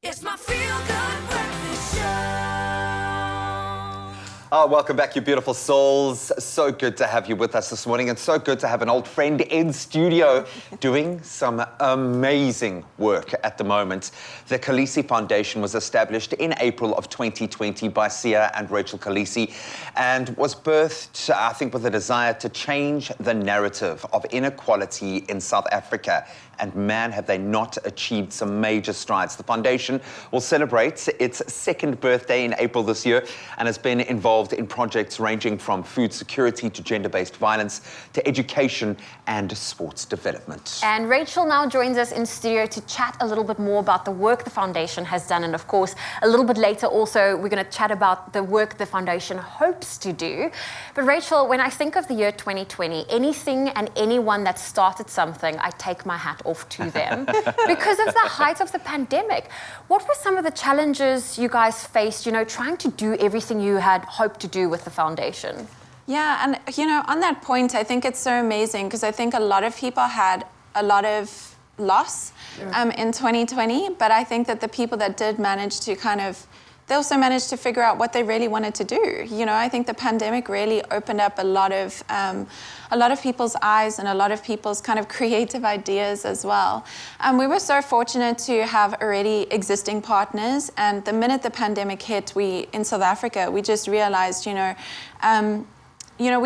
It's my feel-good breakfast show. Oh, welcome back, you beautiful souls. So good to have you with us this morning, and so good to have an old friend in studio doing some amazing work at the moment. The Kolisi Foundation was established in April of 2020 by Sia and Rachel Kolisi, and was birthed, I think, with a desire to change the narrative of inequality in South Africa. And man, have they not achieved some major strides. The foundation will celebrate its second birthday in April this year and has been involved in projects ranging from food security to gender-based violence to education and sports development. And Rachel now joins us in studio to chat a little bit more about the work the foundation has done. And of course, a little bit later also, we're going to chat about the work the foundation hopes to do. But Rachel, when I think of the year 2020, anything and anyone that started something, I take my hat off to them because of the height of the pandemic. What were some of the challenges you guys faced, trying to do everything you had hoped to do with the foundation? Yeah, and on that point, I think it's so amazing because I think a lot of people had a lot of loss in 2020, but I think that the people that did manage to they also managed to figure out what they really wanted to do. I think the pandemic really opened up a lot of people's eyes and a lot of people's kind of creative ideas as well. We were so fortunate to have already existing partners, and the minute the pandemic hit, in South Africa, we just realized, we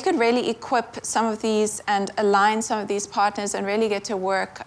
could really equip some of these and align some of these partners and really get to work.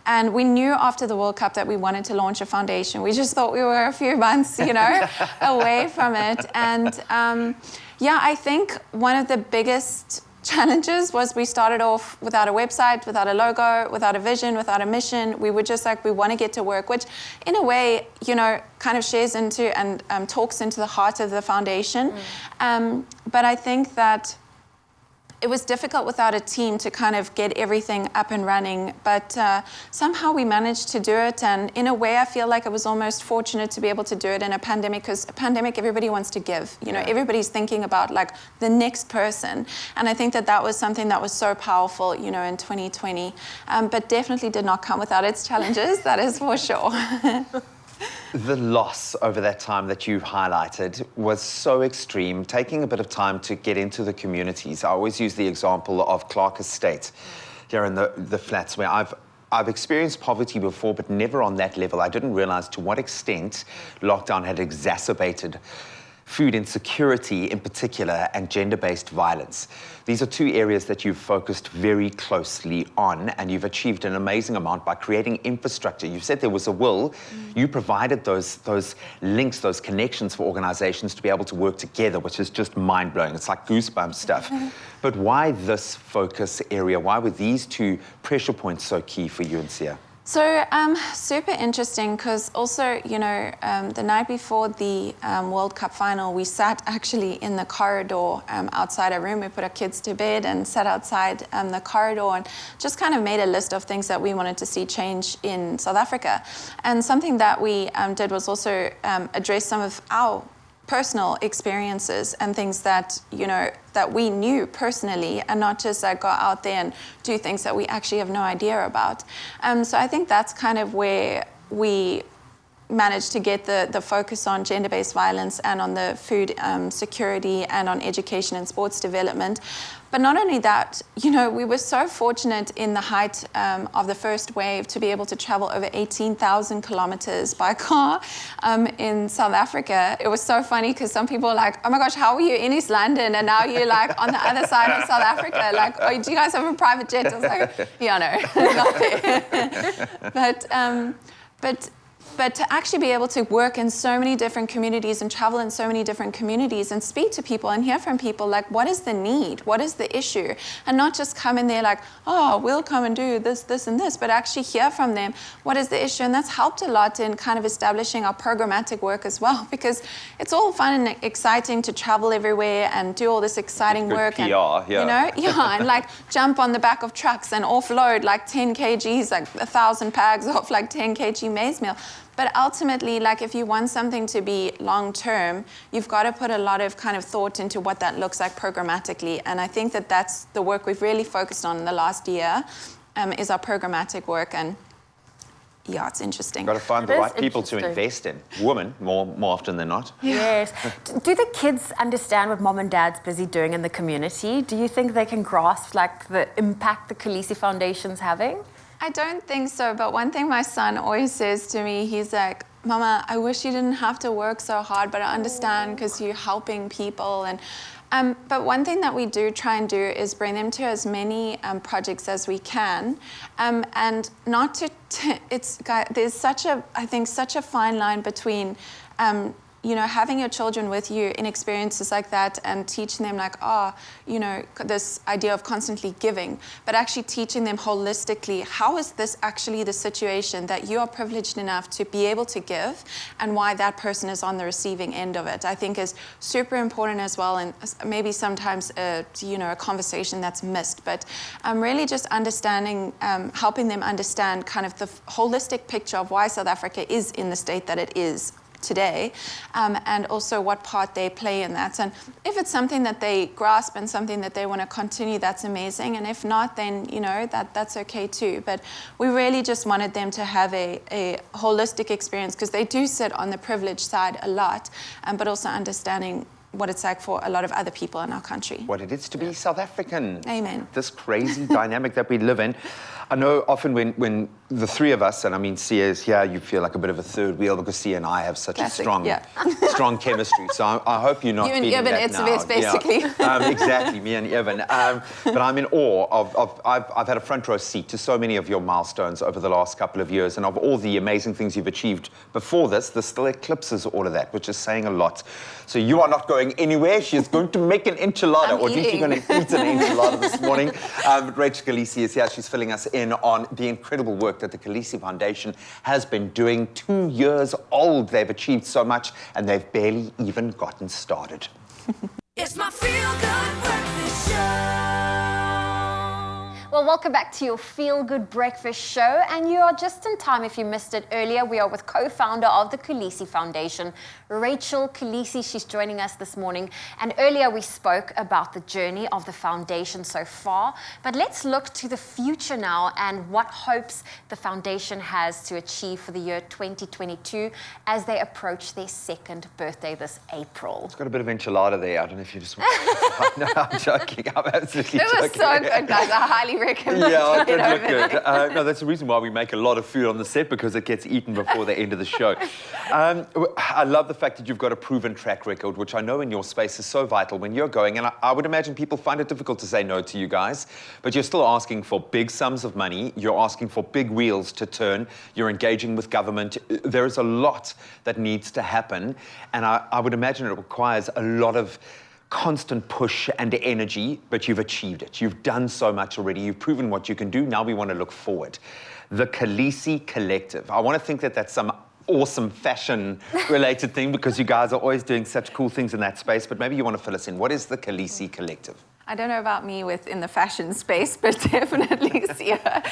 And we knew after the World Cup that we wanted to launch a foundation. We just thought we were a few months, away from it. And I think one of the biggest challenges was we started off without a website, without a logo, without a vision, without a mission. We were just like, we want to get to work, which in a way, kind of shares into and talks into the heart of the foundation. But I think that it was difficult without a team to kind of get everything up and running, but somehow we managed to do it. And in a way, I feel like it was almost fortunate to be able to do it in a pandemic, because a pandemic, everybody wants to give. Everybody's thinking about like the next person. And I think that was something that was so powerful, in 2020, but definitely did not come without its challenges, that is for sure. The loss over that time that you've highlighted was so extreme, taking a bit of time to get into the communities. I always use the example of Clark Estate here in the flats, where I've experienced poverty before, but never on that level. I didn't realize to what extent lockdown had exacerbated food insecurity in particular, and gender-based violence. These are two areas that you've focused very closely on, and you've achieved an amazing amount by creating infrastructure. You said there was a will. You provided those links, those connections for organizations to be able to work together, which is just mind-blowing. It's like goosebump stuff. But why this focus area? Why were these two pressure points so key for you and Sia? So super interesting, because also, the night before the World Cup final, we sat actually in the corridor outside our room. We put our kids to bed and sat outside the corridor and just kind of made a list of things that we wanted to see change in South Africa. And something that we did was also address some of our personal experiences and things that, that we knew personally, and not just go out there and do things that we actually have no idea about. So I think that's kind of where we managed to get the focus on gender-based violence and on the food security and on education and sports development. But not only that, we were so fortunate in the height of the first wave to be able to travel over 18,000 kilometers by car in South Africa. It was so funny because some people were like, oh my gosh, how are you in East London? And now you're like on the other side of South Africa. Like, oh, do you guys have a private jet? I was like, yeah, no, not there. But to actually be able to work in so many different communities and travel in so many different communities and speak to people and hear from people, like, what is the need? What is the issue? And not just come in there like, oh, we'll come and do this, this, and this, but actually hear from them, what is the issue? And that's helped a lot in kind of establishing our programmatic work as well, because it's all fun and exciting to travel everywhere and do all this exciting work. PR, and like jump on the back of trucks and offload like 10 kgs, like 1,000 bags of like 10 kg maize meal. But ultimately, like, if you want something to be long-term, you've got to put a lot of kind of thought into what that looks like programmatically. And I think that that's the work we've really focused on in the last year, is our programmatic work. And yeah, it's interesting. Got to find the It is right people to interesting. invest in. Women, more often than not. Yes. Do the kids understand what mom and dad's busy doing in the community? Do you think they can grasp like the impact the Kolisi Foundation's having? I don't think so, but one thing my son always says to me, he's like, Mama, I wish you didn't have to work so hard, but I understand because you're helping people. And but one thing that we do try and do is bring them to as many projects as we can, and not to. There's such a, I think, such a fine line between. You know, having your children with you in experiences like that and teaching them like, you know, this idea of constantly giving, but actually teaching them holistically, how is this actually the situation that you are privileged enough to be able to give and why that person is on the receiving end of it, I think is super important as well, and maybe sometimes, you know, a conversation that's missed, but really just understanding, helping them understand kind of the holistic picture of why South Africa is in the state that it is today, and also what part they play in that. And if it's something that they grasp and something that they want to continue, that's amazing. And if not, then, you know, that's okay too. But we really just wanted them to have a holistic experience, because they do sit on the privileged side a lot, but also understanding what it's like for a lot of other people in our country. What it is to be South African. Amen. This crazy dynamic that we live in. I know often when the three of us, and I mean Sia is here, you feel like a bit of a third wheel because Sia and I have such Classic, a strong chemistry. So I hope you're not You and feeling Evan, that it's now. the best, basically. Yeah. Exactly, me and Evan. But I'm in awe I've had a front row seat to so many of your milestones over the last couple of years, and of all the amazing things you've achieved before this still eclipses all of that, which is saying a lot. So you are not going anywhere. She's going to make an enchilada, or at least you're going to eat an enchilada this morning. Rachel Kolisi is here. She's filling us in on the incredible work that the Kolisi Foundation has been doing. 2 years old. They've achieved so much, and they've barely even gotten started. It's my feel-good breakfast show. Well, welcome back to your Feel Good Breakfast Show, and you are just in time if you missed it earlier. We are with co-founder of the Kolisi Foundation, Rachel Kolisi. She's joining us this morning, and earlier we spoke about the journey of the foundation so far, but let's look to the future now and what hopes the foundation has to achieve for the year 2022 as they approach their 2nd birthday this April. It's got a bit of enchilada there. I don't know if you just want No, I'm joking. I'm absolutely It joking. was so good, guys. I highly recommend Yeah, it it did look over good. No, that's the reason why we make a lot of food on the set, because it gets eaten before the end of the show. I love the fact that you've got a proven track record, which I know in your space is so vital when you're going. And I would imagine people find it difficult to say no to you guys, but you're still asking for big sums of money. You're asking for big wheels to turn. You're engaging with government. There is a lot that needs to happen. And I would imagine it requires a lot of constant push and energy, but you've achieved it. You've done so much already. You've proven what you can do. Now we want to look forward. The Kolisi Collective. I want to think that that's some awesome fashion-related thing, because you guys are always doing such cool things in that space, but maybe you want to fill us in. What is the Kolisi Collective? I don't know about me within the fashion space, but definitely Sia.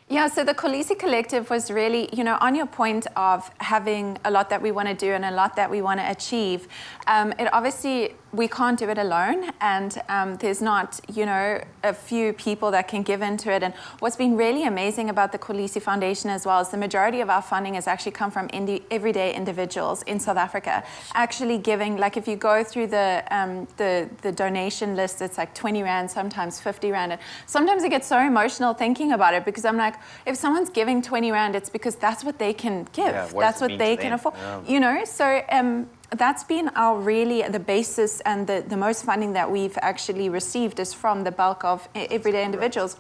Yeah, so the Kolisi Collective was really, you know, on your point of having a lot that we want to do and a lot that we want to achieve. It obviously, we can't do it alone, and there's not, you know, a few people that can give into it. And what's been really amazing about the Kolisi Foundation as well is the majority of our funding has actually come from everyday individuals in South Africa, actually giving. Like if you go through the donation list, it's like 20 Rand, sometimes 50 Rand. And sometimes I get so emotional thinking about it, because I'm like, if someone's giving 20 Rand, it's because that's what they can give. Yeah, that's what they can afford. Yeah. You know, so that's been our really the basis, and the most funding that we've actually received is from the bulk of everyday individuals.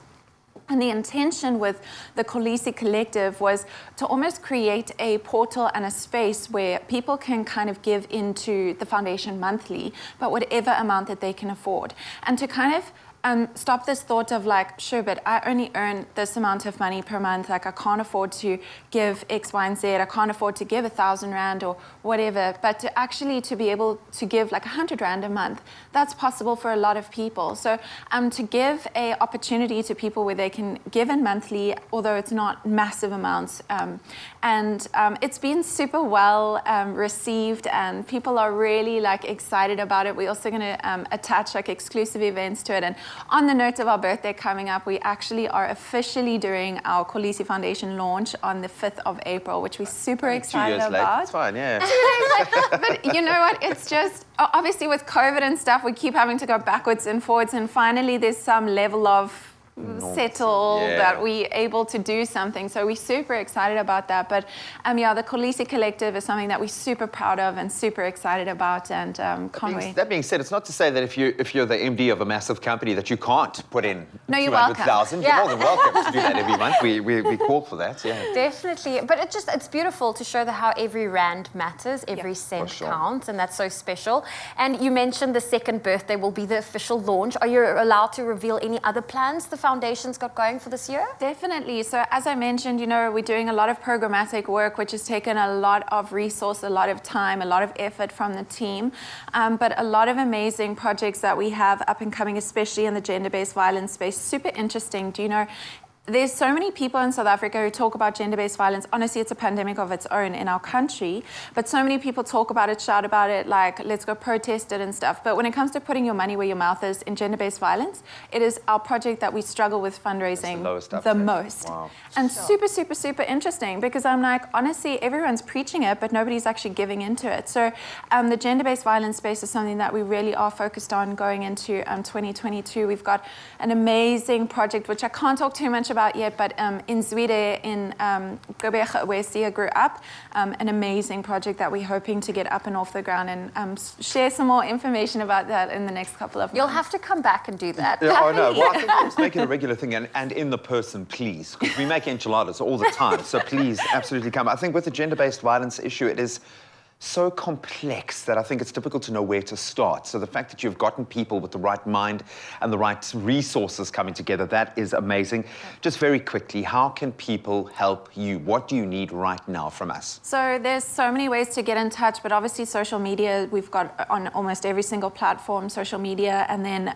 And the intention with the Kolisi Collective was to almost create a portal and a space where people can kind of give into the foundation monthly, but whatever amount that they can afford. And to kind of stop this thought of like, sure, but I only earn this amount of money per month. Like I can't afford to give X, Y, and Z. I can't afford to give 1,000 Rand or whatever. But to actually to be able to give like 100 Rand a month, that's possible for a lot of people. So to give a opportunity to people where they can give in monthly, although it's not massive amounts. And it's been super well received, and people are really like excited about it. We're also going to attach like exclusive events to it. And on the note of our birthday coming up, we actually are officially doing our Kolisi Foundation launch on the 5th of April, which we're super excited 2 years about. late, it's fine, yeah. But you know what? It's just, obviously with COVID and stuff, we keep having to go backwards and forwards, and finally there's some level of settle that we're able to do something. So we're super excited about that. But yeah, the Kolisi Collective is something that we're super proud of and super excited about, and can't wait. That being said, it's not to say that if you're the MD of a massive company that you can't put in No, you're welcome. 200,000. You're more than welcome to do that every month. We call for that, yeah. Definitely, but it's beautiful to show how every rand matters, every cent counts, and that's so special. And you mentioned the second birthday will be the official launch. Are you allowed to reveal any other plans the foundation's got going for this year? Definitely. So as I mentioned, you know, we're doing a lot of programmatic work, which has taken a lot of resource, a lot of time, a lot of effort from the team, but a lot of amazing projects that we have up and coming, especially in the gender-based violence space. Super interesting. Do you know, there's so many people in South Africa who talk about gender-based violence. Honestly, it's a pandemic of its own in our country, but so many people talk about it, shout about it, like, let's go protest it and stuff. But when it comes to putting your money where your mouth is in gender-based violence, it is our project that we struggle with fundraising the most. Wow. And super, super, super interesting, because I'm like, honestly, everyone's preaching it, but nobody's actually giving into it. So the gender-based violence space is something that we really are focused on going into 2022. We've got an amazing project, which I can't talk too much about yet, but in Zweden, in Gqeberha, where Sia grew up, an amazing project that we're hoping to get up and off the ground, and share some more information about that in the next couple of months. You'll have to come back and do that. Yeah, oh no, well, I think let's make it a regular thing, and in the person, please, because we make enchiladas all the time, so please, absolutely come. I think with the gender-based violence issue, it is so complex that I think it's difficult to know where to start. So the fact that you've gotten people with the right mind and the right resources coming together, that is amazing. Just very quickly, how can people help you? What do you need right now from us? So there's so many ways to get in touch, but obviously social media, we've got on almost every single platform, social media, and then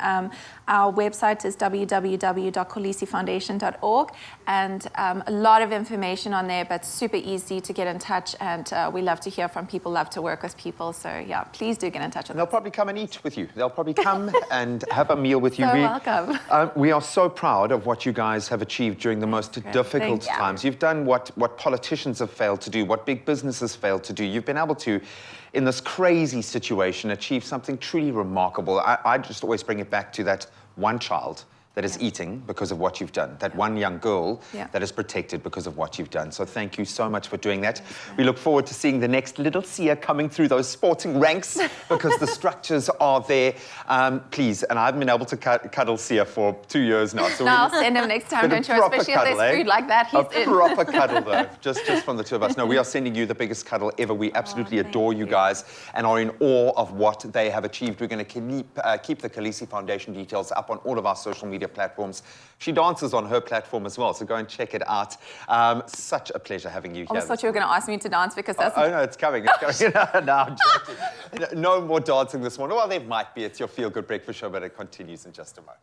our website is www.kolisifoundation.org, and a lot of information on there, but super easy to get in touch, and we love to hear from people, love to work with people, so yeah, please do get in touch with us. They'll probably come and eat with you. They'll probably come and have a meal with you. So welcome. We are so proud of what you guys have achieved during the most difficult times. You've done what politicians have failed to do, what big businesses failed to do. You've been able to, in this crazy situation, achieve something truly remarkable. I just always bring it back to that one child that is eating because of what you've done, that one young girl that is protected because of what you've done. So thank you so much for doing that. We look forward to seeing the next little Sia coming through those sporting ranks, because the structures are there. Please, and I've been able to cuddle Sia for 2 years now. So I'll send him next time, don't you? Especially if there's food like that. He's a proper cuddle, though, just from the two of us. No, we are sending you the biggest cuddle ever. We absolutely adore you guys and are in awe of what they have achieved. We're going to keep the Kolisi Foundation details up on all of our social media platforms. She dances on her platform as well, so go and check it out. Such a pleasure having you here. I thought you were going to ask me to dance, because that's... Oh, no, it's coming. It's coming. No, I'm joking. No more dancing this morning. Well, there might be. It's your Feel Good Breakfast Show, but it continues in just a moment.